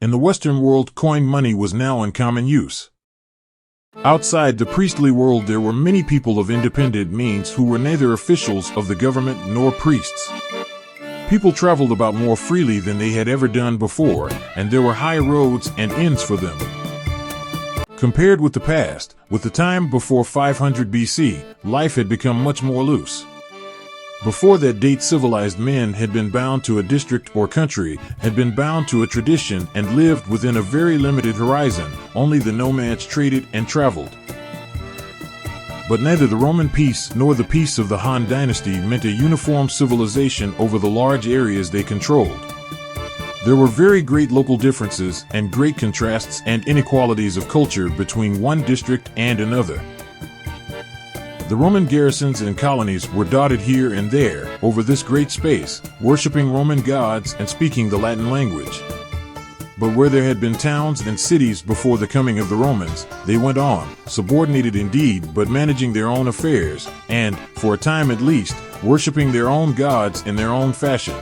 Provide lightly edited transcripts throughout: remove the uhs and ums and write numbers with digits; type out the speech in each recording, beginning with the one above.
In the Western world, coin money was now in common use. Outside the priestly world, there were many people of independent means who were neither officials of the government nor priests. People traveled about more freely than they had ever done before, and there were high roads and inns for them. Compared with the past, with the time before 500 BC, life had become much more loose. Before that date, civilized men had been bound to a district or country, had been bound to a tradition, and lived within a very limited horizon. Only the nomads traded and traveled. But neither the Roman peace nor the peace of the Han dynasty meant a uniform civilization over the large areas they controlled. There were very great local differences and great contrasts and inequalities of culture between one district and another. The Roman garrisons and colonies were dotted here and there over this great space, worshipping Roman gods and speaking the Latin language. But where there had been towns and cities before the coming of the Romans, they went on, subordinated indeed, but managing their own affairs, and, for a time at least, worshipping their own gods in their own fashion.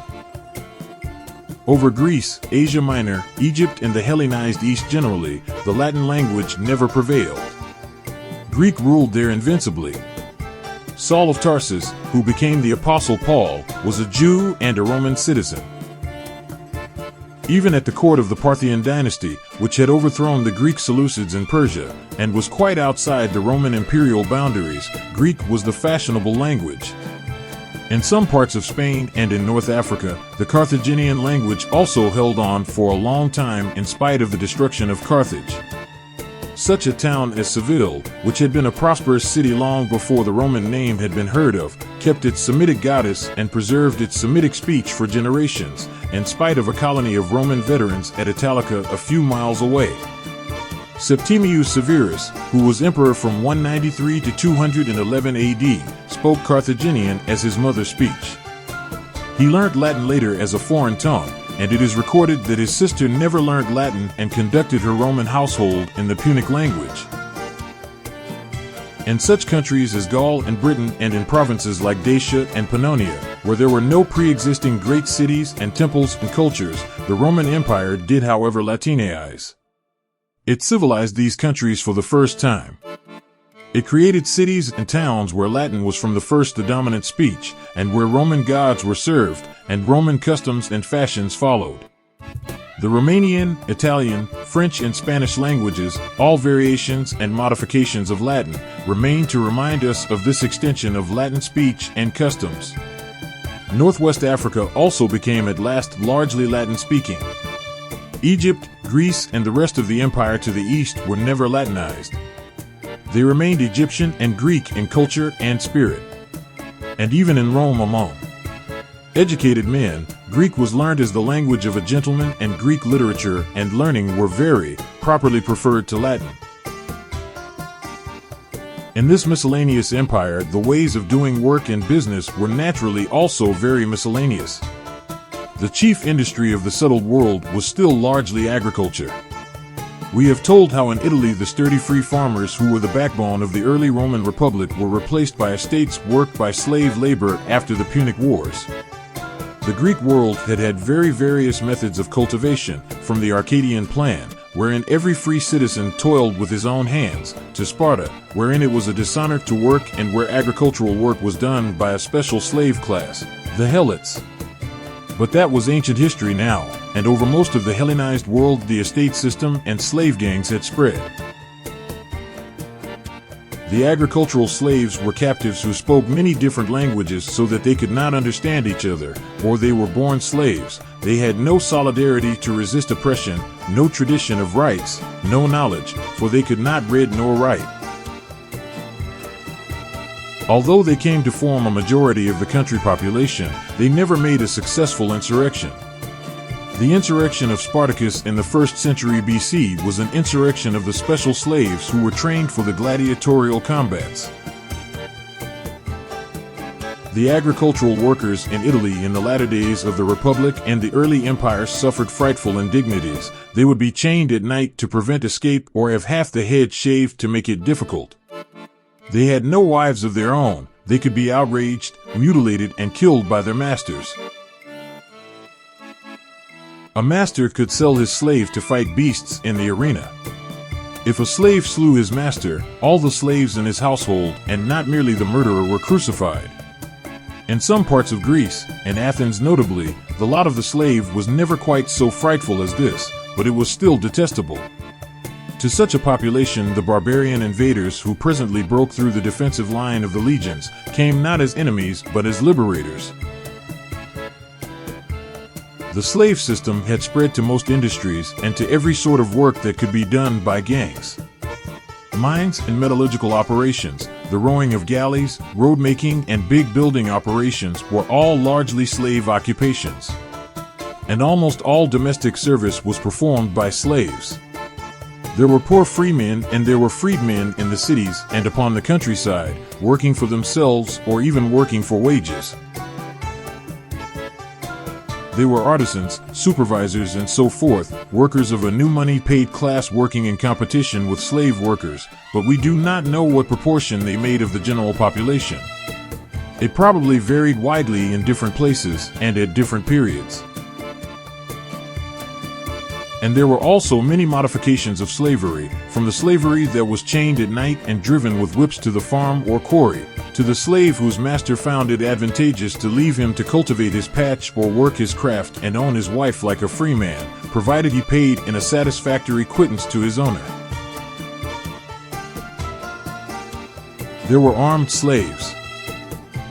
Over Greece, Asia Minor, Egypt, and the Hellenized East generally, the Latin language never prevailed. Greek ruled there invincibly. Saul of Tarsus, who became the Apostle Paul, was a Jew and a Roman citizen. Even at the court of the Parthian dynasty, which had overthrown the Greek Seleucids in Persia, and was quite outside the Roman imperial boundaries, Greek was the fashionable language. In some parts of Spain and in North Africa, the Carthaginian language also held on for a long time in spite of the destruction of Carthage. Such a town as Seville, which had been a prosperous city long before the Roman name had been heard of, kept its Semitic goddess and preserved its Semitic speech for generations, in spite of a colony of Roman veterans at Italica a few miles away. Septimius Severus, who was emperor from 193 to 211 AD, spoke Carthaginian as his mother speech. He learnt Latin later as a foreign tongue, and it is recorded that his sister never learnt Latin and conducted her Roman household in the Punic language. In such countries as Gaul and Britain, and in provinces like Dacia and Pannonia, where there were no pre-existing great cities and temples and cultures, the Roman Empire did, however, Latinaize. It civilized these countries for the first time. It created cities and towns where Latin was from the first the dominant speech, and where Roman gods were served, and Roman customs and fashions followed. The Romanian, Italian, French, and Spanish languages, all variations and modifications of Latin, remain to remind us of this extension of Latin speech and customs. Northwest Africa also became at last largely Latin-speaking. Egypt, Greece, and the rest of the empire to the east were never Latinized. They remained Egyptian and Greek in culture and spirit. And even in Rome, among educated men, Greek was learned as the language of a gentleman, and Greek literature and learning were very properly preferred to Latin. In this miscellaneous empire, the ways of doing work and business were naturally also very miscellaneous. The chief industry of the settled world was still largely agriculture. We have told how in Italy the sturdy free farmers who were the backbone of the early Roman Republic were replaced by estates worked by slave labor after the Punic Wars. The Greek world had had very various methods of cultivation, from the Arcadian plan, wherein every free citizen toiled with his own hands, to Sparta, wherein it was a dishonor to work and where agricultural work was done by a special slave class, the Helots. But that was ancient history now, and over most of the Hellenized world the estate system and slave gangs had spread. The agricultural slaves were captives who spoke many different languages so that they could not understand each other, or they were born slaves. They had no solidarity to resist oppression, no tradition of rights, no knowledge, for they could not read nor write. Although they came to form a majority of the country population, they never made a successful insurrection. The insurrection of Spartacus in the 1st century BC was an insurrection of the special slaves who were trained for the gladiatorial combats. The agricultural workers in Italy in the latter days of the Republic and the early empire suffered frightful indignities. They would be chained at night to prevent escape, or have half the head shaved to make it difficult. They had no wives of their own. They could be outraged, mutilated, and killed by their masters. A master could sell his slave to fight beasts in the arena. If a slave slew his master, all the slaves in his household, and not merely the murderer, were crucified. In some parts of Greece, and Athens notably, the lot of the slave was never quite so frightful as this, but it was still detestable. To such a population, the barbarian invaders who presently broke through the defensive line of the legions came not as enemies but as liberators. The slave system had spread to most industries and to every sort of work that could be done by gangs. Mines and metallurgical operations, the rowing of galleys, road making, and big building operations were all largely slave occupations. And almost all domestic service was performed by slaves. There were poor freemen and there were freedmen in the cities and upon the countryside, working for themselves or even working for wages. They were artisans, supervisors, and so forth, workers of a new money-paid class working in competition with slave workers, but we do not know what proportion they made of the general population. It probably varied widely in different places and at different periods. And there were also many modifications of slavery, from the slavery that was chained at night and driven with whips to the farm or quarry, to the slave whose master found it advantageous to leave him to cultivate his patch or work his craft and own his wife like a free man, provided he paid in a satisfactory quittance to his owner. There were armed slaves.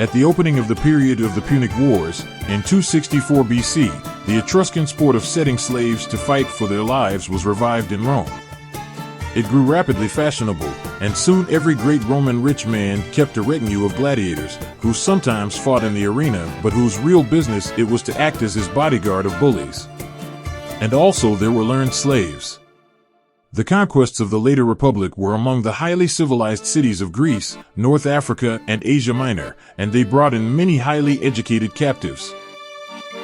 At the opening of the period of the Punic Wars, in 264 BC, the Etruscan sport of setting slaves to fight for their lives was revived in Rome. It grew rapidly fashionable, and soon every great Roman rich man kept a retinue of gladiators, who sometimes fought in the arena, but whose real business it was to act as his bodyguard of bullies. And also there were learned slaves. The conquests of the later Republic were among the highly civilized cities of Greece, North Africa, and Asia Minor, and they brought in many highly educated captives.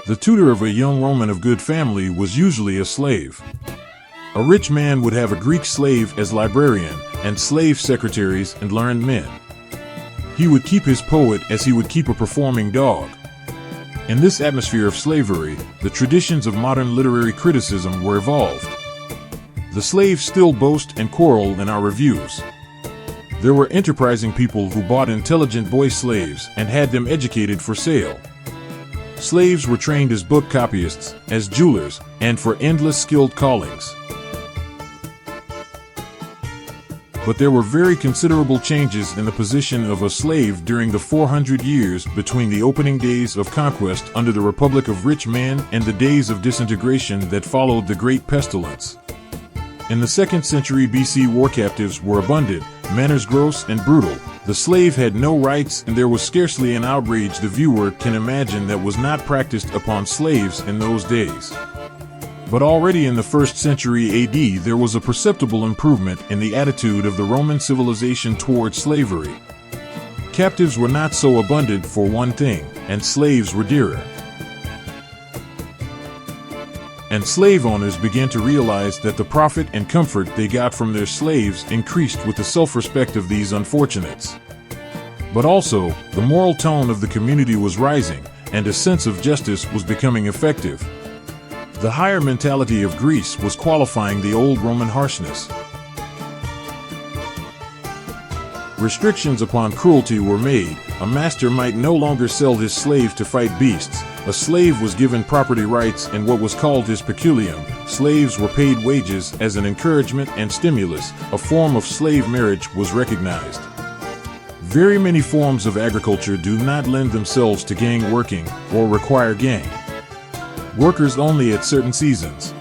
The tutor of a young Roman of good family was usually a slave. A rich man would have a Greek slave as librarian, and slave secretaries and learned men. He would keep his poet as he would keep a performing dog. In this atmosphere of slavery, the traditions of modern literary criticism were evolved. The slaves still boast and quarrel in our reviews. There were enterprising people who bought intelligent boy slaves and had them educated for sale. Slaves were trained as book copyists, as jewelers, and for endless skilled callings. But there were very considerable changes in the position of a slave during the 400 years between the opening days of conquest under the Republic of Rich Men and the days of disintegration that followed the Great Pestilence. In the 2nd century BC, war captives were abundant, manners gross and brutal. The slave had no rights, and there was scarcely an outrage the viewer can imagine that was not practiced upon slaves in those days. But already in the 1st century AD there was a perceptible improvement in the attitude of the Roman civilization toward slavery. Captives were not so abundant for one thing, and slaves were dearer. And slave owners began to realize that the profit and comfort they got from their slaves increased with the self-respect of these unfortunates. But also, the moral tone of the community was rising, and a sense of justice was becoming effective. The higher mentality of Greece was qualifying the old Roman harshness. Restrictions upon cruelty were made. A master might no longer sell his slave to fight beasts. A slave was given property rights and what was called his peculium. Slaves were paid wages as an encouragement and stimulus. A form of slave marriage was recognized. Very many forms of agriculture do not lend themselves to gang working or require gang workers only at certain seasons.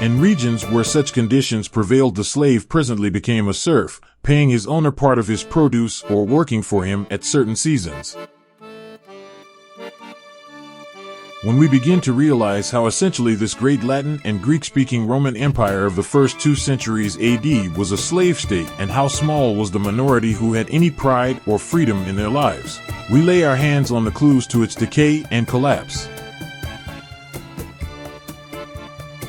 In regions where such conditions prevailed, the slave presently became a serf, paying his owner part of his produce or working for him at certain seasons. When we begin to realize how essentially this great Latin and Greek-speaking Roman Empire of the first 2 centuries AD was a slave state and how small was the minority who had any pride or freedom in their lives, we lay our hands on the clues to its decay and collapse.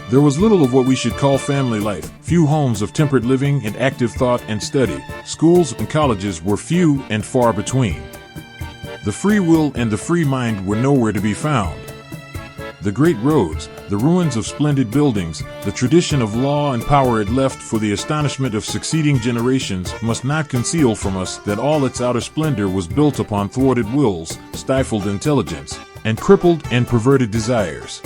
There was little of what we should call family life, few homes of temperate living and active thought and study. Schools and colleges were few and far between. The free will and the free mind were nowhere to be found. The great roads, the ruins of splendid buildings, the tradition of law and power it left for the astonishment of succeeding generations must not conceal from us that all its outer splendor was built upon thwarted wills, stifled intelligence, and crippled and perverted desires.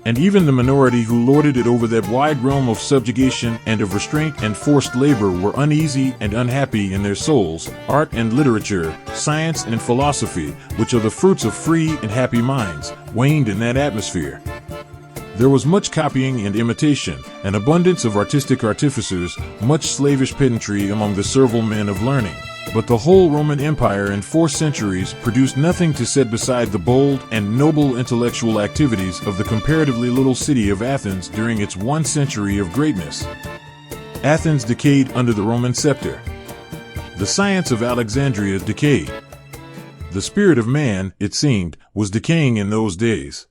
And even the minority who lorded it over that wide realm of subjugation and of restraint and forced labor were uneasy and unhappy in their souls. Art and literature, science and philosophy, which are the fruits of free and happy minds, waned in that atmosphere. There was much copying and imitation, an abundance of artistic artificers, much slavish pedantry among the servile men of learning. But the whole Roman Empire in 4 centuries produced nothing to set beside the bold and noble intellectual activities of the comparatively little city of Athens during its 1 century of greatness. Athens decayed under the Roman scepter. The science of Alexandria decayed. The spirit of man, it seemed, was decaying in those days.